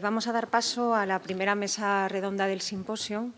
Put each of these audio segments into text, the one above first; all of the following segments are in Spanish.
Vamos a dar paso a la primera mesa redonda del simposio,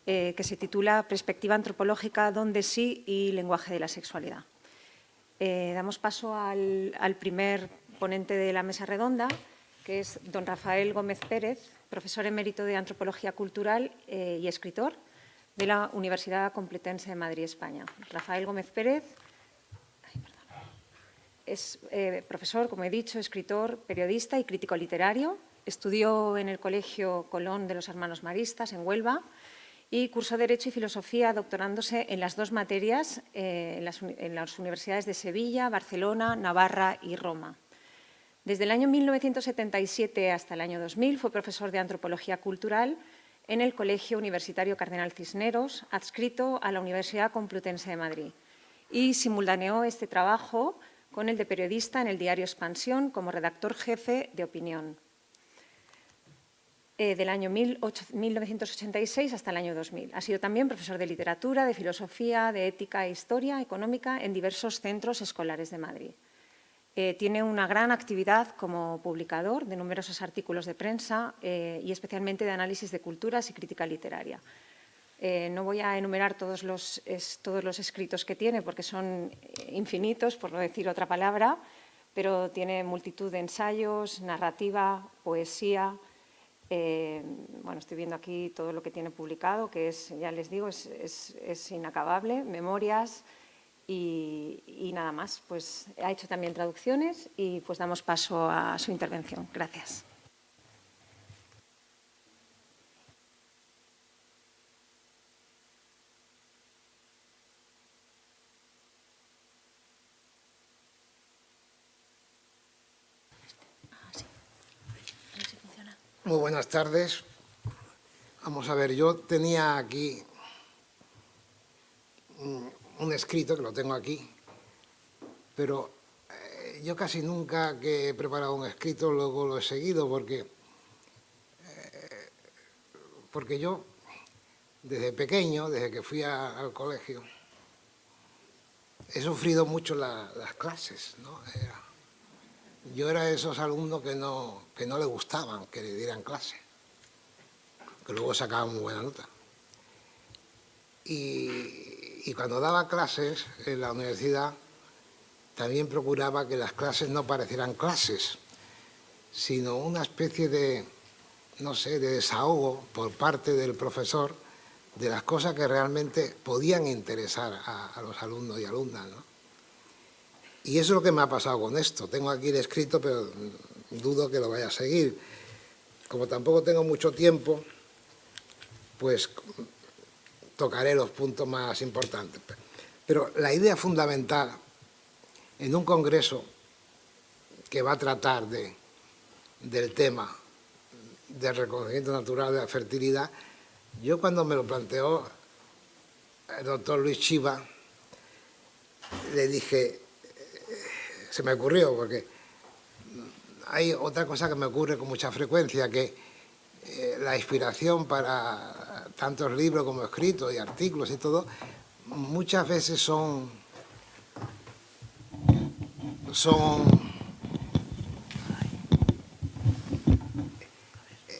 que se titula Perspectiva antropológica, dónde sí y lenguaje de la sexualidad. Damos paso al primer ponente de la mesa redonda, que es don Rafael Gómez Pérez, profesor emérito de Antropología Cultural y escritor de la Universidad Complutense de Madrid, España. Rafael Gómez Pérez es profesor, como he dicho, escritor, periodista y crítico literario. Estudió en el Colegio Colón de los Hermanos Maristas, en Huelva, y cursó Derecho y Filosofía, doctorándose en las dos materias en las universidades de Sevilla, Barcelona, Navarra y Roma. Desde el año 1977 hasta el año 2000 fue profesor de Antropología Cultural en el Colegio Universitario Cardenal Cisneros, adscrito a la Universidad Complutense de Madrid, y simultaneó este trabajo con el de periodista en el diario Expansión como redactor jefe de opinión, del año 1986 hasta el año 2000. Ha sido también profesor de literatura, de filosofía, de ética e historia económica en diversos centros escolares de Madrid. Tiene una gran actividad como publicador de numerosos artículos de prensa y especialmente de análisis de culturas y crítica literaria. No voy a enumerar todos los escritos que tiene porque son infinitos, por no decir otra palabra, pero tiene multitud de ensayos, narrativa, poesía. Bueno, estoy viendo aquí todo lo que tiene publicado, que es, ya les digo, es inacabable, memorias y nada más. Pues ha hecho también traducciones y pues damos paso a su intervención. Gracias. Muy buenas tardes. Vamos a ver, yo tenía aquí un escrito, que lo tengo aquí, pero yo casi nunca que he preparado un escrito luego lo he seguido, porque yo, desde pequeño, desde que fui al colegio, he sufrido mucho las clases, ¿no? Yo era de esos alumnos que no le gustaban que le dieran clase, que luego sacaban muy buena nota. Y cuando daba clases en la universidad, también procuraba que las clases no parecieran clases, sino una especie de, no sé, de desahogo por parte del profesor de las cosas que realmente podían interesar a los alumnos y alumnas, ¿no? Y eso es lo que me ha pasado con esto. Tengo aquí el escrito, pero dudo que lo vaya a seguir. Como tampoco tengo mucho tiempo, pues tocaré los puntos más importantes. Pero la idea fundamental en un congreso que va a tratar del tema del reconocimiento natural de la fertilidad, yo cuando me lo planteó el doctor Luis Chiva, le dije, se me ocurrió, porque hay otra cosa que me ocurre con mucha frecuencia, que la inspiración para tantos libros como escritos y artículos y todo, muchas veces son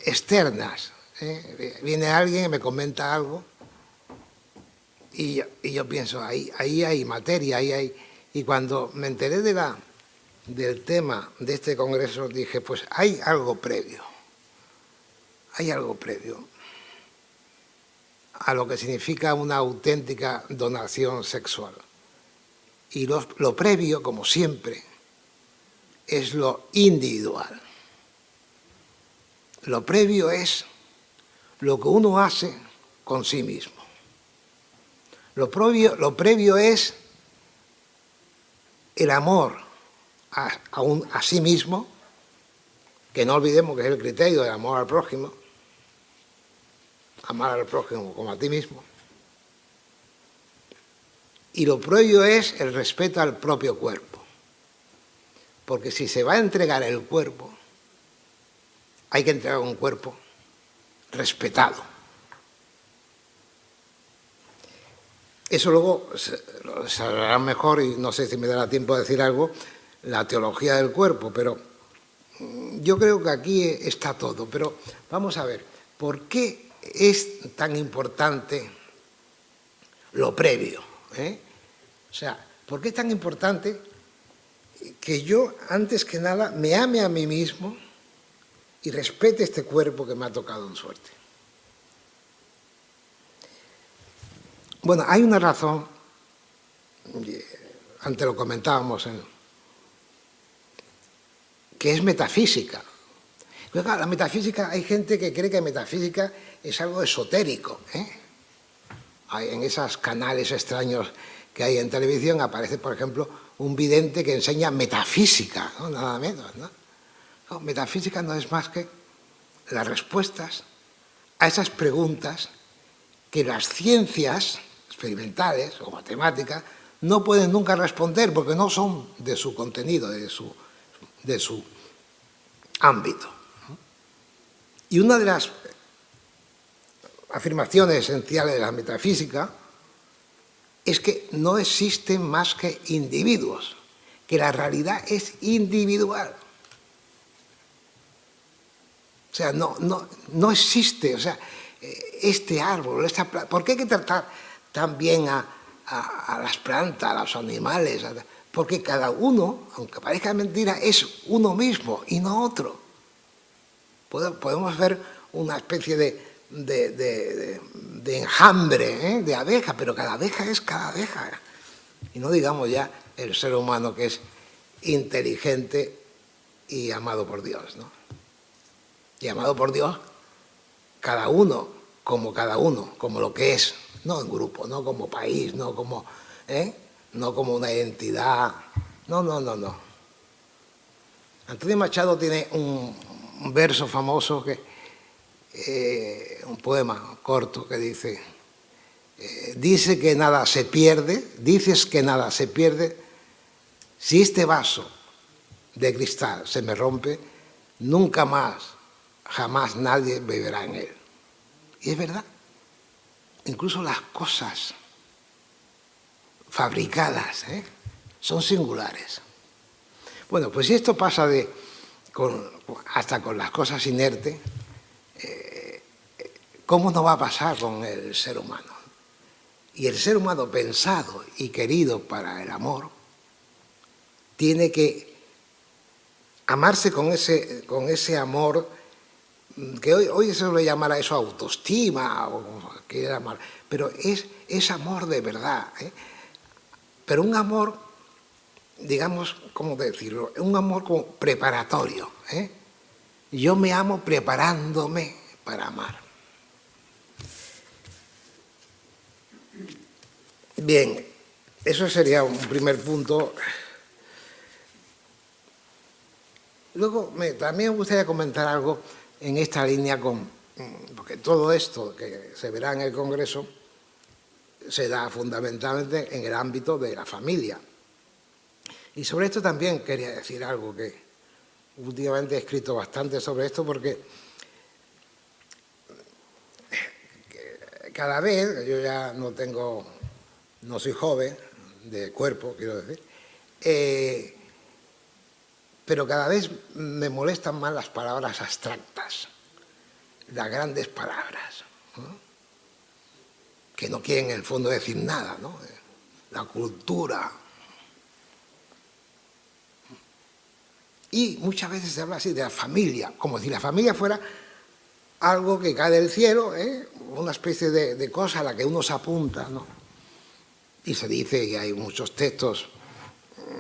externas. Viene alguien y me comenta algo y yo pienso, ahí hay materia, ahí hay... Y cuando me enteré del tema de este congreso, dije, pues hay algo previo a lo que significa una auténtica donación sexual. Y lo previo, como siempre, es lo individual. Lo previo es lo que uno hace con sí mismo. Lo previo es el amor a sí mismo, que no olvidemos que es el criterio del amor al prójimo, amar al prójimo como a ti mismo. Y lo previo es el respeto al propio cuerpo, porque si se va a entregar el cuerpo, hay que entregar un cuerpo respetado. Eso luego se hablará mejor, y no sé si me dará tiempo de decir algo, la teología del cuerpo, pero yo creo que aquí está todo, pero vamos a ver, ¿por qué es tan importante lo previo? O sea, ¿por qué es tan importante que yo, antes que nada, me ame a mí mismo y respete este cuerpo que me ha tocado en suerte? Bueno, hay una razón, antes lo comentábamos, que es metafísica. Pero claro, la metafísica, hay gente que cree que metafísica es algo esotérico. En esos canales extraños que hay en televisión aparece, por ejemplo, un vidente que enseña metafísica, ¿no? Nada menos, ¿no? No, metafísica no es más que las respuestas a esas preguntas que las ciencias experimentales o matemáticas no pueden nunca responder porque no son de su contenido, de su ámbito. Y una de las afirmaciones esenciales de la metafísica es que no existen más que individuos, que la realidad es individual. O sea, no existe, o sea, este árbol, esta planta. ¿Por qué hay que tratar tan bien a las plantas, a los animales? Porque cada uno, aunque parezca mentira, es uno mismo y no otro. Podemos ver una especie de enjambre de abeja, pero cada abeja es cada abeja. Y no digamos ya el ser humano, que es inteligente y amado por Dios, ¿no? Y amado por Dios, cada uno, como lo que es, no en grupo, no como país, no como una identidad, no. Antonio Machado tiene un verso famoso, un poema corto que dice, dices que nada se pierde, si este vaso de cristal se me rompe, nunca más, jamás nadie beberá en él. Y es verdad, incluso las cosas fabricadas son singulares. Bueno, pues si esto pasa hasta con las cosas inertes, ¿cómo no va a pasar con el ser humano? Y el ser humano pensado y querido para el amor tiene que amarse con ese amor que hoy se suele llamar a eso autoestima, o como quiera llamar, pero es amor de verdad. Pero un amor, digamos, ¿cómo decirlo? Un amor como preparatorio. Yo me amo preparándome para amar. Bien, eso sería un primer punto. Luego, también me gustaría comentar algo en esta línea, porque todo esto que se verá en el Congreso se da fundamentalmente en el ámbito de la familia. Y sobre esto también quería decir algo, que últimamente he escrito bastante sobre esto, porque cada vez, yo ya no soy joven de cuerpo, quiero decir, pero cada vez me molestan más las palabras abstractas, las grandes palabras, ¿no? Que no quieren en el fondo decir nada, ¿no? La cultura. Y muchas veces se habla así de la familia, como si la familia fuera algo que cae del cielo, una especie de cosa a la que uno se apunta, ¿no? Y se dice que hay muchos textos,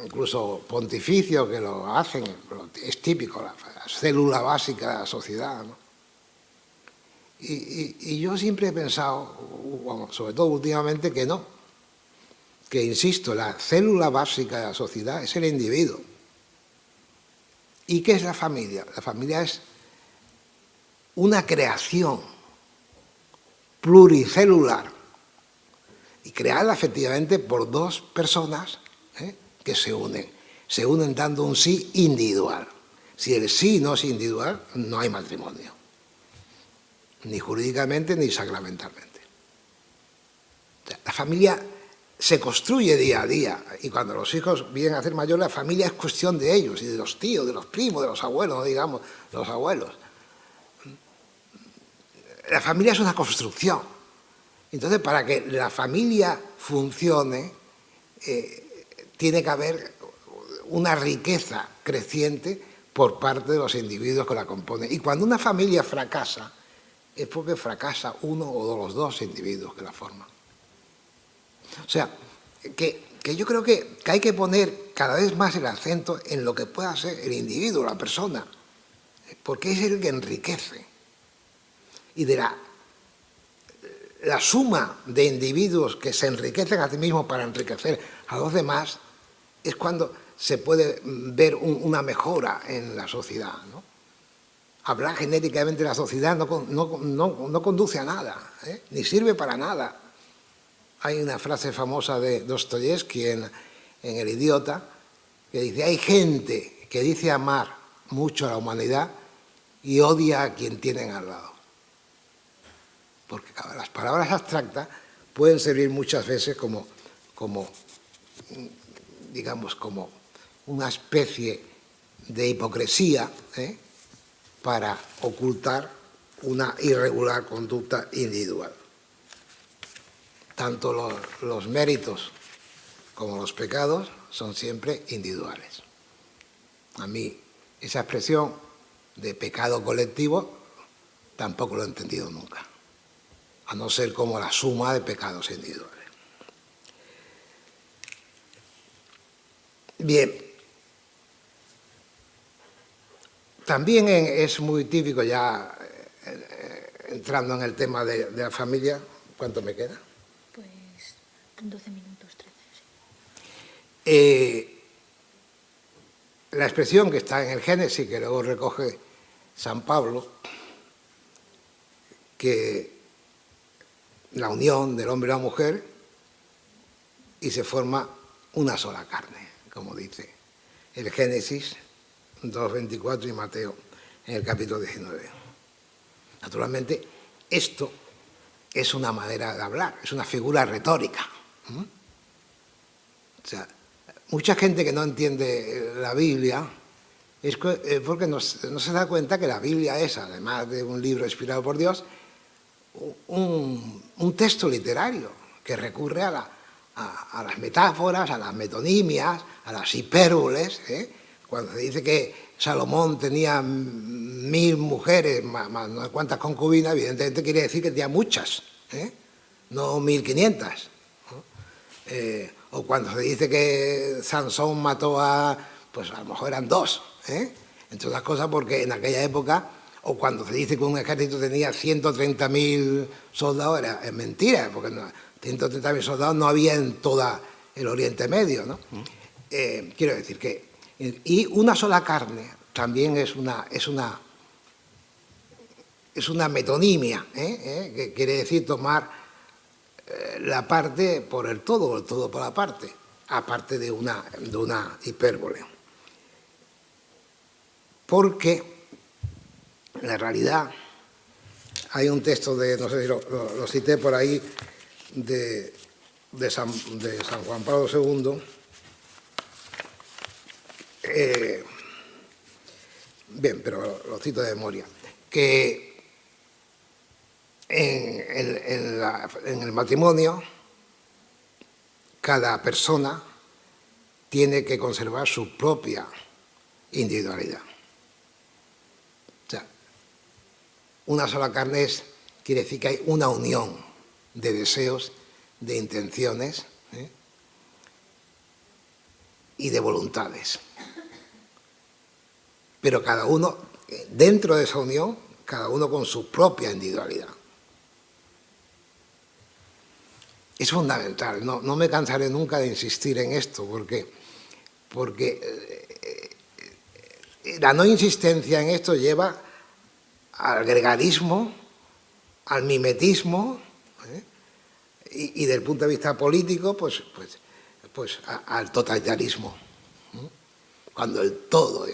incluso pontificios, que lo hacen, es típico, la célula básica de la sociedad, ¿no? Y yo siempre he pensado, bueno, sobre todo últimamente, que no, que insisto, la célula básica de la sociedad es el individuo. ¿Y qué es la familia? La familia es una creación pluricelular y creada efectivamente por dos personas que se unen dando un sí individual. Si el sí no es individual, no hay matrimonio, ni jurídicamente ni sacramentalmente. O sea, la familia se construye día a día, y cuando los hijos vienen a ser mayores, la familia es cuestión de ellos, y de los tíos, de los primos, de los abuelos, no digamos de los abuelos. La familia es una construcción. Entonces, para que la familia funcione, tiene que haber una riqueza creciente por parte de los individuos que la componen. Y cuando una familia fracasa, es porque fracasa uno o los dos individuos que la forman. O sea, que yo creo que hay que poner cada vez más el acento en lo que pueda ser el individuo, la persona, porque es el que enriquece. Y de la suma de individuos que se enriquecen a sí mismos para enriquecer a los demás, es cuando se puede ver una mejora en la sociedad, ¿no? Hablar genéricamente de la sociedad no conduce a nada, ni sirve para nada. Hay una frase famosa de Dostoyevsky en El idiota, que dice: hay gente que dice amar mucho a la humanidad y odia a quien tienen al lado. Porque las palabras abstractas pueden servir muchas veces como digamos, como una especie de hipocresía, para ocultar una irregular conducta individual. Tanto los méritos como los pecados son siempre individuales. A mí esa expresión de pecado colectivo tampoco lo he entendido nunca, a no ser como la suma de pecados individuales. Bien, también es muy típico, ya entrando en el tema de la familia. ¿Cuánto me queda? Pues 12 minutos, 13, sí. La expresión que está en el Génesis, que luego recoge San Pablo, que la unión del hombre y la mujer, y se forma una sola carne, como dice el Génesis 2:24 y Mateo en el capítulo 19. Naturalmente, esto es una manera de hablar, es una figura retórica. O sea, mucha gente que no entiende la Biblia es porque no se da cuenta que la Biblia es, además de un libro inspirado por Dios, un texto literario que recurre a las metáforas, a las metonimias, a las hipérboles. Cuando se dice que Salomón tenía 1000 mujeres, más no sé cuántas concubinas, evidentemente quiere decir que tenía muchas, no 1500. O cuando se dice que Sansón mató pues a lo mejor eran 2, entre otras cosas porque en aquella época, o cuando se dice que un ejército tenía 130.000 soldados, es mentira, porque 130.000 soldados no había en todo el Oriente Medio, ¿no? Quiero decir que, y una sola carne también es una metonimia, que quiere decir tomar la parte por el todo o el todo por la parte, aparte de una hipérbole. Porque en la realidad hay un texto no sé si lo cité por ahí, de San Juan Pablo II, bien, pero lo cito de memoria, que en el matrimonio cada persona tiene que conservar su propia individualidad. O sea, una sola carne quiere decir que hay una unión de deseos, de intenciones, y de voluntades. Pero cada uno, dentro de esa unión, cada uno con su propia individualidad. Es fundamental, no me cansaré nunca de insistir en esto, porque la no insistencia en esto lleva al gregarismo, al mimetismo, y desde el punto de vista político, pues al totalitarismo. Cuando el todo,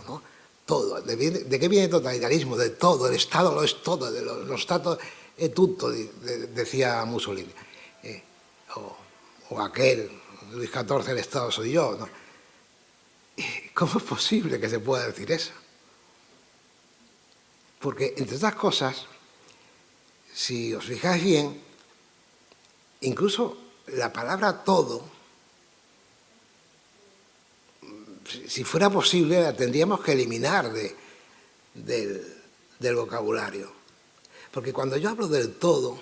¿no? Todo. ¿De qué viene el totalitarismo? De todo, el Estado lo es todo, lo Stato è tutto, decía Mussolini. o aquel, Luis XIV, el Estado soy yo, ¿no? ¿Cómo es posible que se pueda decir eso? Porque, entre otras cosas, si os fijáis bien, incluso la palabra todo, si fuera posible, la tendríamos que eliminar del vocabulario. Porque cuando yo hablo del todo,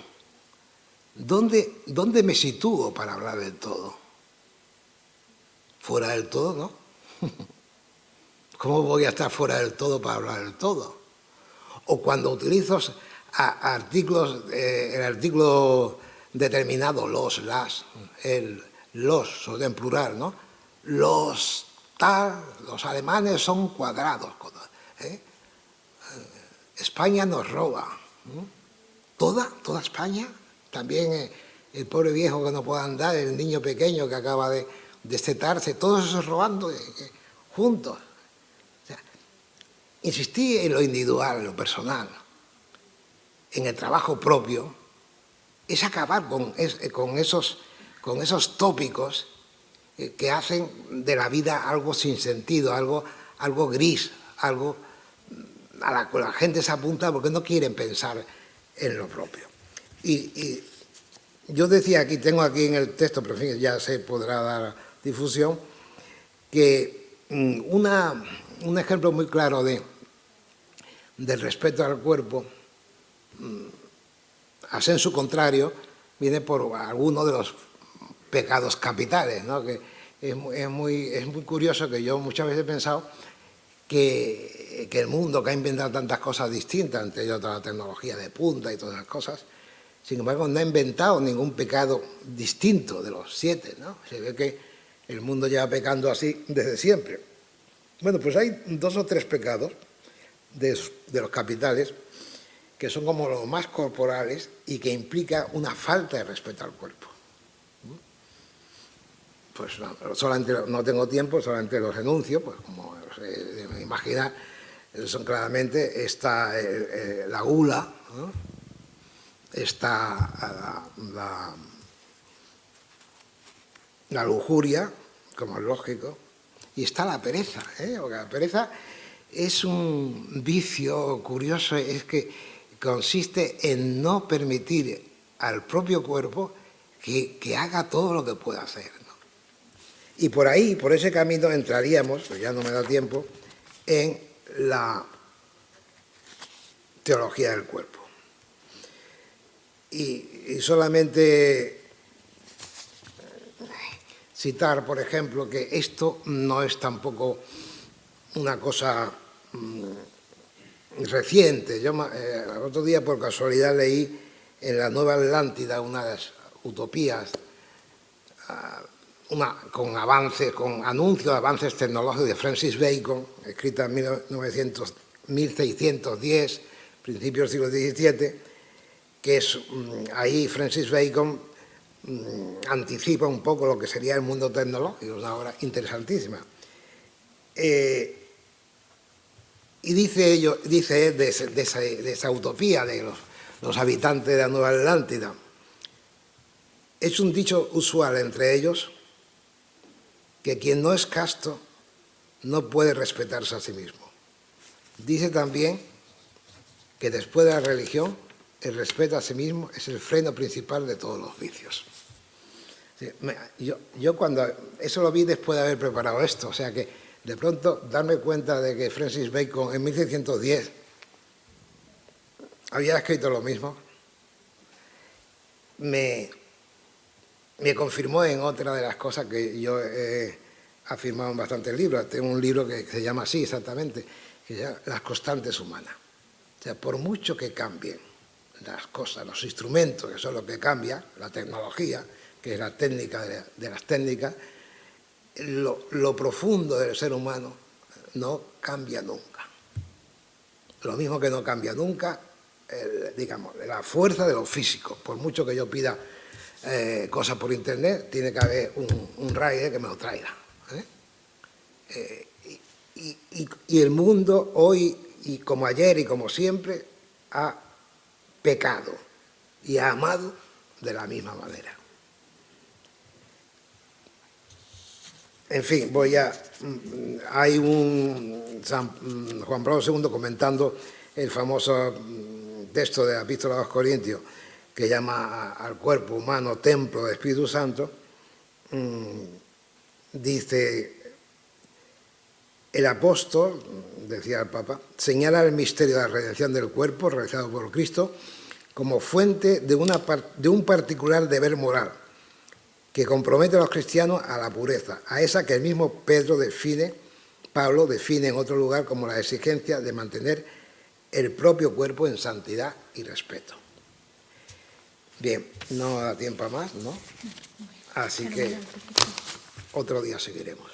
¿dónde me sitúo para hablar del todo? Fuera del todo, ¿no? ¿Cómo voy a estar fuera del todo para hablar del todo? O cuando utilizo artículos, el artículo determinado, los, las, el, los, son en plural, ¿no? Los alemanes son cuadrados. ¿Eh? España nos roba. ¿Toda España? También el pobre viejo que no puede andar, el niño pequeño que acaba de destetarse, todos esos robando juntos. O sea, insistí en lo individual, en lo personal, en el trabajo propio, es acabar con esos tópicos que hacen de la vida algo sin sentido, algo gris, algo a la gente se apunta porque no quieren pensar en lo propio. Y yo decía aquí, tengo aquí en el texto, pero en fin, ya se podrá dar difusión, que un ejemplo muy claro del respeto al cuerpo, a sensu contrario, viene por alguno de los pecados capitales, ¿no? Que es muy curioso, que yo muchas veces he pensado que el mundo, que ha inventado tantas cosas distintas, entre ellas la tecnología de punta y todas esas cosas, sin embargo no ha inventado ningún pecado distinto de los 7, ¿no? Se ve que el mundo lleva pecando así desde siempre. Bueno, pues hay 2 o 3 pecados de los capitales que son como los más corporales y que implica una falta de respeto al cuerpo. Pues solamente no tengo tiempo, solamente los enuncio, pues como se debe imaginar, son claramente está la gula, ¿no? Está la lujuria, como es lógico, y está la pereza, porque la pereza es un vicio curioso, es que consiste en no permitir al propio cuerpo que haga todo lo que pueda hacer, ¿no? Y por ahí, por ese camino, entraríamos, pues ya no me da tiempo, en la teología del cuerpo. Y solamente citar, por ejemplo, que esto no es tampoco una cosa reciente. Yo el otro día, por casualidad, leí en la Nueva Atlántida unas utopías, con anuncio de avances tecnológicos de Francis Bacon, escrita en 1610, principios del siglo XVII, que es ahí Francis Bacon anticipa un poco lo que sería el mundo tecnológico, una obra interesantísima. Y dice de esa utopía de los habitantes de la Nueva Atlántida, es un dicho usual entre ellos que quien no es casto no puede respetarse a sí mismo. Dice también que después de la religión, el respeto a sí mismo es el freno principal de todos los vicios. Yo cuando eso lo vi después de haber preparado esto, o sea que de pronto darme cuenta de que Francis Bacon en 1610 había escrito lo mismo, me confirmó en otra de las cosas que yo he afirmado en bastantes libros. Tengo un libro que se llama así exactamente, que se llama Las constantes humanas. O sea, por mucho que cambien las cosas, los instrumentos, que son lo que cambia, la tecnología, que es la técnica de las técnicas, lo profundo del ser humano no cambia nunca. Lo mismo que no cambia nunca, digamos, la fuerza de lo físico. Por mucho que yo pida cosas por internet, tiene que haber un rider que me lo traiga. Y el mundo hoy, y como ayer y como siempre, ha pecado y ha amado de la misma manera. En fin, hay un Juan Pablo II comentando el famoso texto de la Epístola a los Corintios, que llama al cuerpo humano templo del Espíritu Santo. Dice, el apóstol, decía el Papa, señala el misterio de la redención del cuerpo realizado por Cristo como fuente de un particular deber moral que compromete a los cristianos a la pureza, a esa que el mismo Pablo define en otro lugar como la exigencia de mantener el propio cuerpo en santidad y respeto. Bien, no da tiempo a más, ¿no? Así que otro día seguiremos.